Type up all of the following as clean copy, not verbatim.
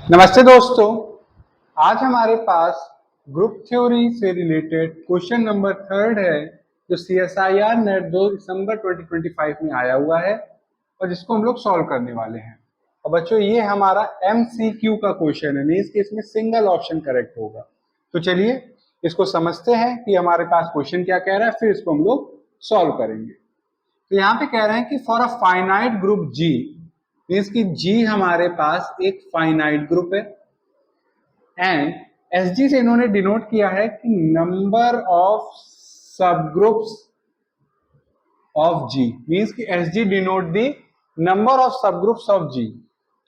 नमस्ते दोस्तों। आज हमारे पास ग्रुप थ्योरी से रिलेटेड क्वेश्चन नंबर 3 है जो CSIR नेट 2 दिसंबर 2025 में आया हुआ है और जिसको हम लोग सॉल्व करने वाले हैं। और बच्चों ये हमारा MCQ का क्वेश्चन है, मीन्स कि इसमें सिंगल ऑप्शन करेक्ट होगा। तो चलिए इसको समझते हैं कि हमारे पास क्वेश्चन क्या कह रहा है, फिर इसको हम लोग सॉल्व करेंगे। तो यहाँ पे कह रहे हैं कि for a finite group G, means कि G हमारे पास एक फाइनाइट ग्रुप है एंड SG से इन्होंने डिनोट किया है कि नंबर ऑफ सब ग्रुप्स ऑफ G, मीन्स कि SG denote the number of सब ग्रुप्स ऑफ G।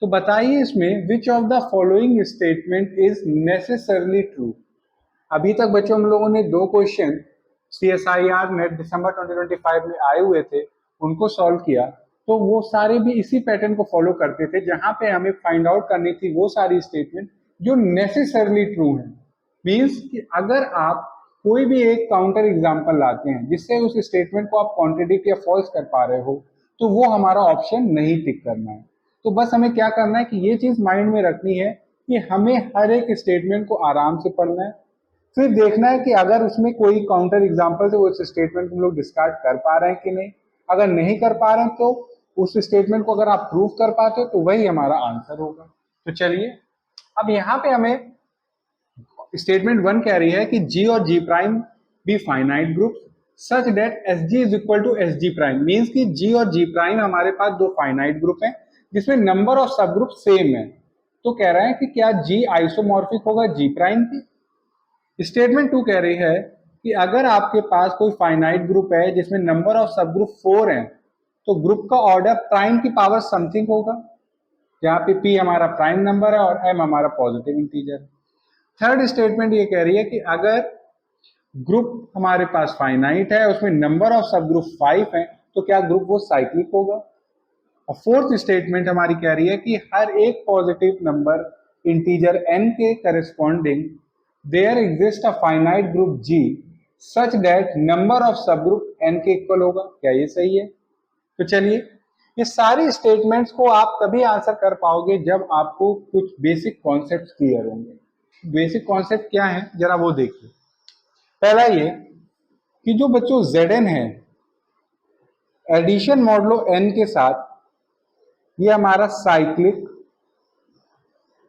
तो बताइए इसमें which of the following statement is necessarily true. अभी तक बच्चों हम लोगों ने दो क्वेश्चन CSIR नेट दिसंबर 2025 में आए हुए थे उनको सॉल्व किया, तो वो सारे भी इसी पैटर्न को फॉलो करते थे जहां पे हमें फाइंड आउट करनी थी वो सारी स्टेटमेंट जो नेसेसरली ट्रू है। मीन्स कि अगर आप कोई भी एक काउंटर एग्जांपल लाते हैं जिससे उस स्टेटमेंट को आप कॉन्ट्रडिक्ट या फॉल्स कर पा रहे हो तो वो हमारा ऑप्शन नहीं टिक करना है। तो बस हमें क्या करना है कि ये चीज माइंड में रखनी है कि हमें हर एक स्टेटमेंट को आराम से पढ़ना है, फिर देखना है कि अगर उसमें कोई काउंटर एग्जांपल से उस स्टेटमेंट को हम लोग डिस्कार्ड कर पा रहे हैं कि नहीं। अगर नहीं कर पा रहे हैं तो उस स्टेटमेंट को अगर आप प्रूव कर पाते हो तो वही हमारा आंसर होगा। तो चलिए अब यहाँ पे हमें स्टेटमेंट 1 कह रही है कि G और G prime be finite group such that SG is equal to SG prime, means कि G और G प्राइम हमारे पास दो फाइनाइट ग्रुप हैं जिसमें number of subgroup same है। तो कह रहा है कि क्या G आइसोमॉर्फिक होगा G प्राइम की। स्टेटमेंट 2 कह रही है कि अगर आपके पास कोई फाइनाइट ग्रुप है जिसमें नंबर ऑफ सब ग्रुप 4 हैं तो ग्रुप का ऑर्डर प्राइम की पावर समथिंग होगा, जहां पे P हमारा प्राइम नंबर है और M हमारा पॉजिटिव इंटीजर है। थर्ड स्टेटमेंट ये कह रही है कि अगर ग्रुप हमारे पास फाइनाइट है उसमें नंबर ऑफ सब ग्रुप 5 है तो क्या ग्रुप वो साइक्लिक होगा। और फोर्थ स्टेटमेंट हमारी कह रही है कि हर एक पॉजिटिव नंबर इंटीजर n के corresponding there exist a finite group G such that number of subgroup n के इक्वल होगा। क्या ये सही है? तो चलिए ये सारी स्टेटमेंट्स को आप तभी आंसर कर पाओगे जब आपको कुछ बेसिक कॉन्सेप्ट क्लियर होंगे। बेसिक कॉन्सेप्ट क्या है जरा वो देखिए। पहला ये कि जो बच्चों Zn है एडिशन मॉडलो n के साथ ये हमारा साइक्लिक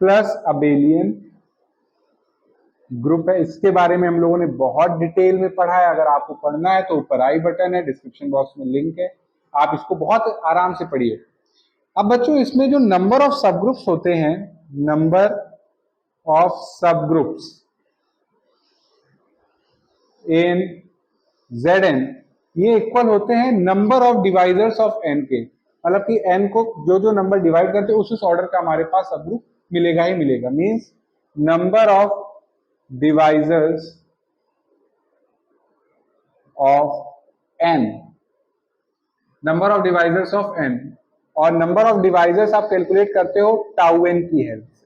प्लस अबेलियन ग्रुप है। इसके बारे में हम लोगों ने बहुत डिटेल में पढ़ा है, अगर आपको पढ़ना है तो ऊपर आई बटन है, डिस्क्रिप्शन बॉक्स में लिंक है, आप इसको बहुत आराम से पढ़िए। अब बच्चों इसमें जो नंबर ऑफ सब ग्रुप्स होते हैं, नंबर ऑफ सब ग्रुप्स इन Zn ये इक्वल होते हैं number of divisors of n के। मतलब कि n को जो जो नंबर डिवाइड करते हैं उस ऑर्डर का हमारे पास सब ग्रुप मिलेगा ही मिलेगा। Means number of divisors of n, number of divisors of n, और नंबर ऑफ डिवाइजर्स आप कैलकुलेट करते हो टाउ n की हेल्प से,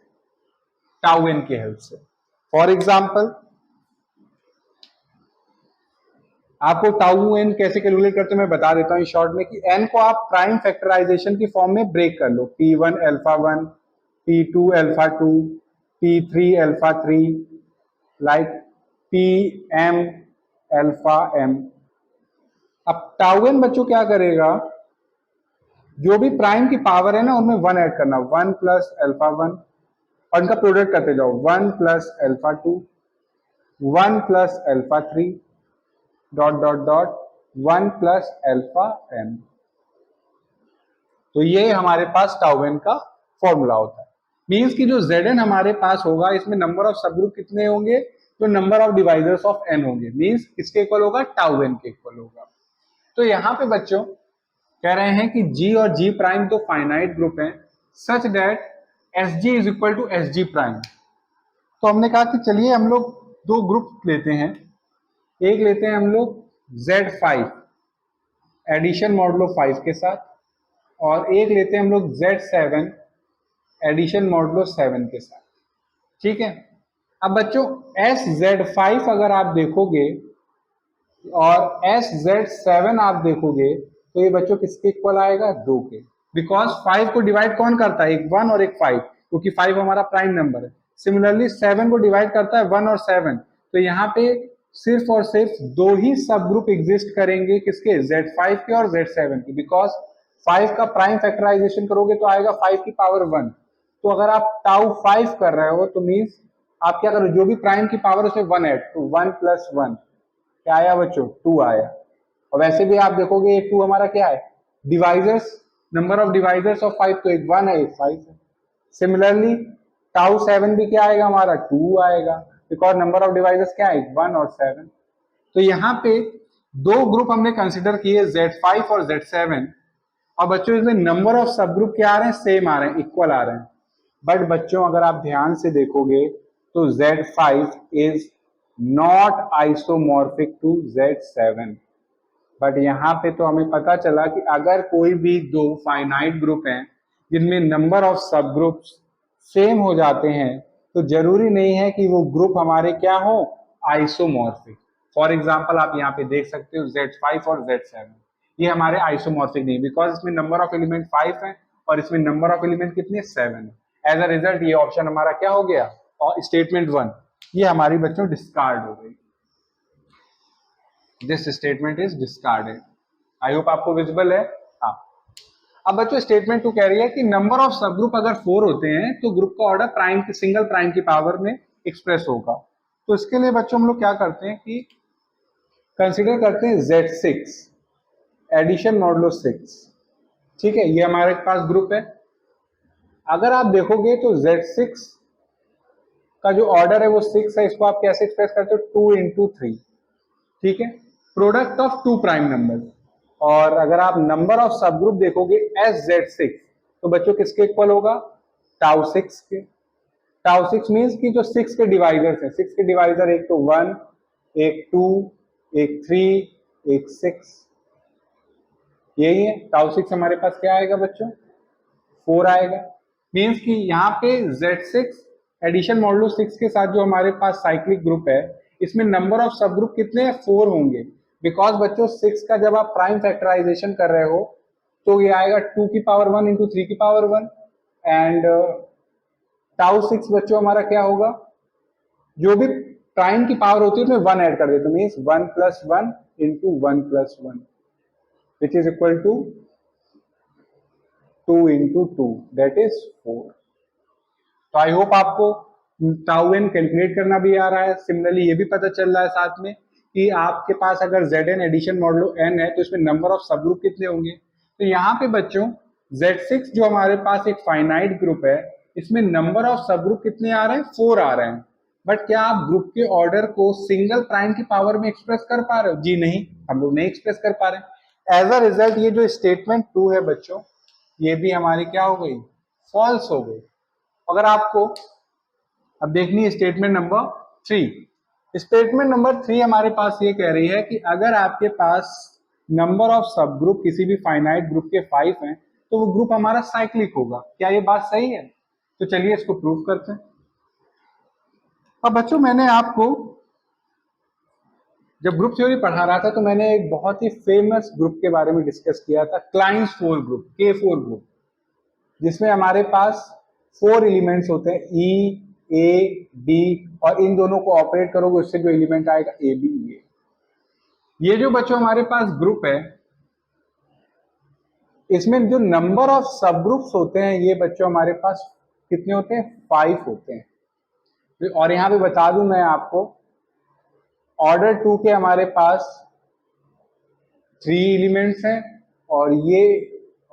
टाउ n की हेल्प से। फॉर एग्जाम्पल आपको टाउ n कैसे कैलकुलेट करते हो मैं बता देता हूँ शॉर्ट में कि n को आप प्राइम फैक्टराइजेशन की फॉर्म में ब्रेक कर लो, P1 alpha 1, P2 alpha 2, P3 alpha 3, like Pm alpha m। अब टाउ n बच्चों क्या करेगा, जो भी प्राइम की पावर है ना उनमें 1 ऐड करना, 1 प्लस अल्फा 1, और इनका प्रोडक्ट करते जाओ, 1 plus alpha 2, 1 plus alpha 3, dot dot dot 1 plus alpha m। तो ये हमारे पास टाउ n का फॉर्मूला होता है। मींस कि जो Zn हमारे पास होगा इसमें नंबर ऑफ सब ग्रुप कितने होंगे, तो number of divisors of n होंगे। मींस किसके इक्वल होगा, टाउ n के इक्वल होगा। तो यहाँ पे बच्चों कह रहे हैं कि G और G प्राइम तो फाइनाइट ग्रुप हैं such that SG is equal to SG prime. तो हमने कहा कि चलिए हम लोग दो ग्रुप लेते हैं, एक लेते हैं हम लोग Z5 एडिशन मॉडुलो 5 के साथ, और एक लेते हैं हम लोग Z7 एडिशन मॉडुलो 7 के साथ। ठीक है। अब बच्चों SZ5 अगर आप देखोगे और SZ7 आप देखोगे तो ये बच्चों किसके इक्वल आएगा, 2 के। बिकॉज 5 को डिवाइड कौन करता है, एक 1 और एक 5, क्योंकि 5 हमारा प्राइम नंबर है। सिमिलरली 7 को डिवाइड करता है 1 और 7, तो यहाँ पे सिर्फ और सिर्फ दो ही सब ग्रुप एग्जिस्ट करेंगे, किसके, Z5 के और Z7 के, बिकॉज 5 का प्राइम फैक्टराइजेशन करोगे तो आएगा 5 की पावर 1। तो अगर आप टाउ 5 कर रहे हो तो मीन्स आप क्या करो, जो भी प्राइम की पावर उसमें 1 ऐड, तो 1 + 1 क्या आया बच्चों, 2 आया। और वैसे भी आप देखोगे 2 हमारा क्या है, divisors, number of divisors of 5, तो एक 1 है, एक 5 है। सिमिलरली टाउ 7 भी क्या आएगा हमारा, 2 आएगा, बिकॉज नंबर ऑफ डिवाइजर्स क्या है, 1 और 7। तो यहाँ पे दो ग्रुप हमने कंसिडर किए, Z5 और Z7, और बच्चों इसमें नंबर ऑफ सब ग्रुप क्या आ रहे हैं, सेम आ रहे हैं, इक्वल आ रहे हैं। बट बच्चों अगर आप ध्यान से देखोगे तो Z5 is not isomorphic to Z7। But यहाँ पे तो हमें पता चला कि अगर कोई भी दो फाइनाइट ग्रुप हैं जिनमें नंबर ऑफ सब ग्रुप्स सेम हो जाते हैं, तो जरूरी नहीं है कि वो ग्रुप हमारे क्या हो, आइसोमॉर्फिक। फॉर एग्जाम्पल आप यहाँ पे देख सकते हो Z5 और Z7, ये हमारे आइसोमॉर्फिक नहीं, बिकॉज इसमें नंबर ऑफ एलिमेंट 5 है और इसमें नंबर ऑफ एलिमेंट कितने, 7 है। एज अ रिजल्ट ये ऑप्शन हमारा क्या हो गया, और स्टेटमेंट 1 ये हमारी बच्चों डिस्कार्ड हो गई। This statement is discarded. I hope आपको विजिबल है। हाँ, अब बच्चों स्टेटमेंट 2 कह रही है कि नंबर ऑफ सब ग्रुप अगर 4 होते हैं तो ग्रुप का ऑर्डर प्राइम की, सिंगल प्राइम की पावर में एक्सप्रेस होगा। तो इसके लिए बच्चों हम लोग क्या करते हैं कि कंसीडर करते हैं Z6 एडिशन मॉडुलो 6। ठीक है, ये हमारे पास ग्रुप है। अगर आप देखोगे तो Z6 का जो ऑर्डर है वो 6 है, इसको आप कैसे एक्सप्रेस करते हो, 2 × 3। ठीक है, product of two prime number. और अगर आप नंबर ऑफ सब ग्रुप देखोगे SZ6, तो बच्चों किसके इक्वल होगा, टाउ 6 के। टाउ 6 मींस कि जो 6 के डिवाइजर्स हैं, 6 के डिवाइजर एक तो 1, एक 2, एक 3, एक 6, यही है। टाउ 6 हमारे पास क्या आएगा बच्चों, 4 आएगा। मींस कि यहाँ पे Z6 एडिशन मॉडुलो 6 के साथ जो हमारे पास साइक्लिक ग्रुप है, इसमें नंबर ऑफ सब ग्रुप कितने हैं, 4 होंगे। बिकॉज बच्चों 6 का जब आप प्राइम फैक्टराइजेशन कर रहे हो तो ये आएगा 2 की पावर 1 × 3 की पावर 1, एंड टाउ 6 बच्चों हमारा क्या होगा, जो भी प्राइम की पावर होती है उसमें 1 ऐड कर देते, means 1 + 1 × 1 + 1 which is equal to 2 × 2, that is 4। तो आई होप आपको टाउ n कैलकुलेट करना भी आ रहा है। सिमिलरली ये भी पता चल रहा है साथ में कि आपके पास अगर Zn एडिशन मॉडुलो n है तो इसमें नंबर ऑफ सब ग्रुप कितने होंगे। तो यहाँ पे बच्चों Z6 जो हमारे पास एक फाइनाइट ग्रुप है, इसमें नंबर ऑफ सब ग्रुप कितने आ रहे हैं, 4 आ रहे हैं। बट क्या आप ग्रुप के ऑर्डर को सिंगल प्राइम की पावर में एक्सप्रेस कर पा रहे हो, जी नहीं, हम लोग नहीं एक्सप्रेस कर पा रहे। एज अ रिजल्ट ये जो स्टेटमेंट 2 है बच्चों, ये भी हमारी क्या हो गई, फॉल्स हो गई। अगर आपको अब देखनी है स्टेटमेंट नंबर 3। स्टेटमेंट नंबर 3 हमारे पास ये कह रही है कि अगर आपके पास नंबर ऑफ सब ग्रुप किसी भी फाइनाइट ग्रुप के 5 हैं तो वो ग्रुप हमारा साइक्लिक होगा। क्या ये बात सही है? तो चलिए इसको प्रूव करते हैं। अब बच्चों मैंने आपको जब ग्रुप थ्योरी पढ़ा रहा था तो मैंने एक बहुत ही फेमस ग्रुप के बारे में डिस्कस किया था, Kleins-4 ग्रुप, K4 ग्रुप, जिसमें हमारे पास 4 एलिमेंट्स होते हैं, E, A, B, और इन दोनों को ऑपरेट करोगे उससे जो एलिमेंट आएगा A, B, A। ये जो बच्चों हमारे पास ग्रुप है, इसमें जो नंबर ऑफ सब ग्रुप्स होते हैं ये बच्चों हमारे पास कितने होते हैं, 5 होते हैं। और यहाँ पे बता दूं मैं आपको, ऑर्डर 2 के हमारे पास 3 एलिमेंट्स हैं और ये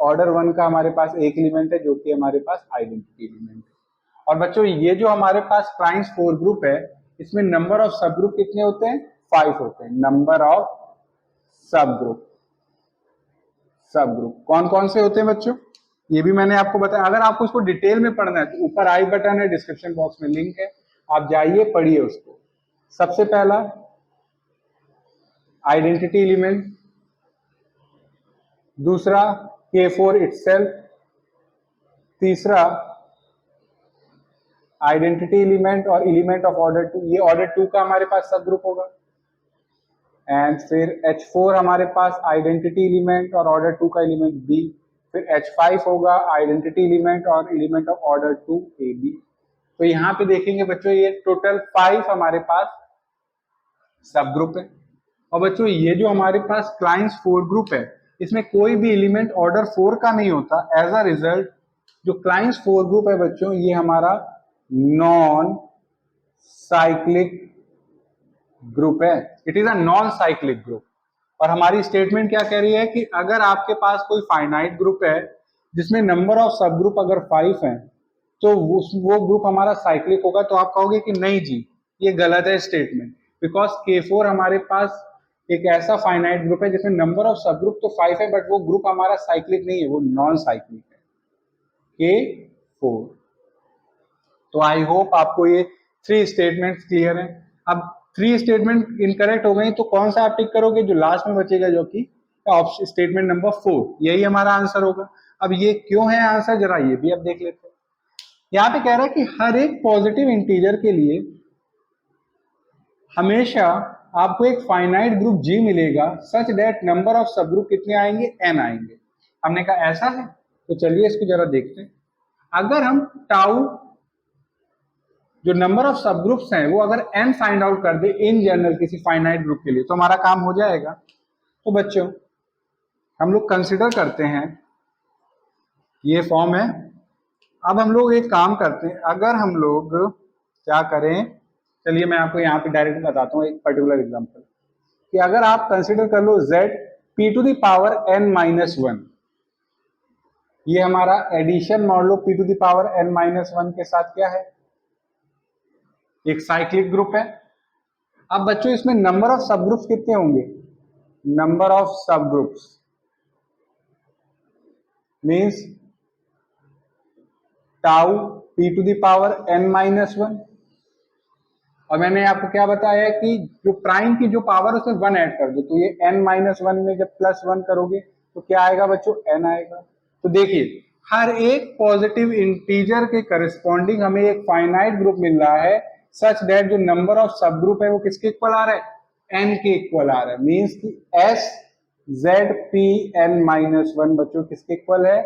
ऑर्डर 1 का हमारे पास एक एलिमेंट है जो कि हमारे पास आइडेंटिटी एलिमेंट है। और बच्चों ये जो हमारे पास Kleins-4 ग्रुप है, इसमें नंबर ऑफ सब ग्रुप कितने होते हैं, 5 होते हैं। नंबर ऑफ सब ग्रुप, सब ग्रुप कौन कौन से होते हैं बच्चों, ये भी मैंने आपको बताया। अगर आपको इसको डिटेल में पढ़ना है तो ऊपर आई बटन है, डिस्क्रिप्शन बॉक्स में लिंक है, आप जाइए पढ़िए उसको। सबसे पहला आइडेंटिटी एलिमेंट, दूसरा K4 इटसेल्फ, तीसरा आइडेंटिटी एलिमेंट और एलिमेंट ऑफ ऑर्डर 2, ये ऑर्डर 2 का हमारे पास सब ग्रुप होगा। एंड फिर H4 हमारे पास आइडेंटिटी एलिमेंट और ऑर्डर 2 का एलिमेंट B, फिर H5 होगा आइडेंटिटी एलिमेंट और एलिमेंट ऑफ ऑर्डर 2AB। तो यहाँ पे देखेंगे बच्चों ये टोटल 5 हमारे पास सब ग्रुप है। और बच्चों ये जो हमारे पास क्लाइंट्स 4 ग्रुप है इसमें कोई भी एलिमेंट ऑर्डर 4 का नहीं होता। एज अ रिजल्ट जो क्लाइंट्स 4 ग्रुप है बच्चों ये हमारा नॉन साइक्लिक ग्रुप है। It is a non cyclic group. और हमारी स्टेटमेंट क्या कह रही है कि अगर आपके पास कोई फाइनाइट ग्रुप है जिसमें नंबर ऑफ सब ग्रुप अगर 5 है तो वो ग्रुप हमारा साइक्लिक होगा। तो आप कहोगे कि नहीं जी ये गलत है स्टेटमेंट, बिकॉज K4 हमारे पास एक ऐसा फाइनाइट ग्रुप है जिसमें नंबर ऑफ सब ग्रुप तो 5 है बट वो ग्रुप हमारा साइक्लिक नहीं है, वो नॉन साइक्लिक है K4। तो आई होप आपको ये 3 स्टेटमेंट्स क्लियर हैं। अब 3 स्टेटमेंट इनकरेक्ट हो गई तो कौन सा आप टिक करोगे? जो लास्ट में बचेगा जो कि ऑप्शन स्टेटमेंट नंबर 4, यही हमारा आंसर होगा। अब ये क्यों है आंसर जरा ये भी अब देख लेते हैं। यहाँ पे कह रहा है कि हर एक पॉजिटिव इंटीजर के लिए हमेशा आपको एक फाइनाइट ग्रुप G मिलेगा सच दैट नंबर ऑफ सब ग्रुप कितने आएंगे? n आएंगे। हमने कहा ऐसा है तो चलिए इसको जरा देखते हैं। अगर हम टाउ जो नंबर ऑफ सब ग्रुप्स हैं वो अगर n फाइंड आउट कर दे इन जनरल किसी फाइनाइट ग्रुप के लिए तो हमारा काम हो जाएगा। तो बच्चों हम लोग कंसिडर करते हैं ये फॉर्म है। अब हम लोग एक काम करते हैं, अगर हम लोग क्या करें, चलिए मैं आपको यहाँ पे डायरेक्ट बताता हूँ एक पर्टिकुलर एग्जांपल कि अगर आप कंसिडर कर लो z p to the power n-1, ये हमारा एडिशन मान लो p to the power n-1 के साथ क्या है? एक साइक्लिक ग्रुप है। अब बच्चों इसमें नंबर ऑफ सब ग्रुप्स कितने होंगे? Number of subgroups means tau p to the power n-1। और मैंने आपको क्या बताया है कि जो प्राइम की जो पावर उसमें 1 ऐड कर दो, तो ये n-1 में जब +1 करोगे तो क्या आएगा बच्चों? n आएगा। तो देखिए हर एक पॉजिटिव इंटीजर के करस्पॉन्डिंग हमें एक फाइनाइट ग्रुप मिल रहा है सच दैट जो नंबर ऑफ सब ग्रुप है वो किसके इक्वल आ रहा है? n के इक्वल आ रहा है। मीन्स कि s z p n-1 बच्चों किसके इक्वल है?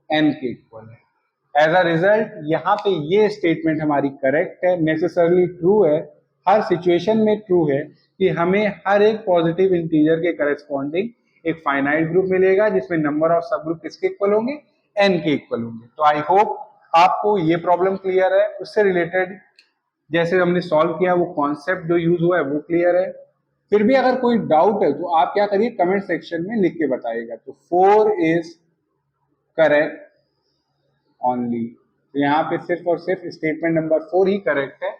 n के इक्वल है। एज अ रिजल्ट यहाँ पे ये स्टेटमेंट हमारी करेक्ट है, नेसेसरली ट्रू है, हर सिचुएशन में ट्रू है कि हमें हर एक पॉजिटिव इंटीजर के करस्पॉन्डिंग एक फाइनाइट ग्रुप मिलेगा जिसमें नंबर ऑफ सब ग्रुप किसके इक्वल होंगे? n के इक्वल होंगे। तो आई होप आपको ये प्रॉब्लम क्लियर है। उससे रिलेटेड जैसे हमने सॉल्व किया वो कॉन्सेप्ट जो यूज हुआ है वो क्लियर है। फिर भी अगर कोई डाउट है तो आप क्या करिए कमेंट सेक्शन में लिख के बताइएगा। तो 4 इज करेक्ट ओनली। तो यहाँ पे सिर्फ और सिर्फ स्टेटमेंट नंबर 4 ही करेक्ट है,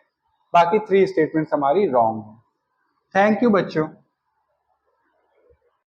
बाकी 3 स्टेटमेंट्स हमारी रॉन्ग है। थैंक यू बच्चों।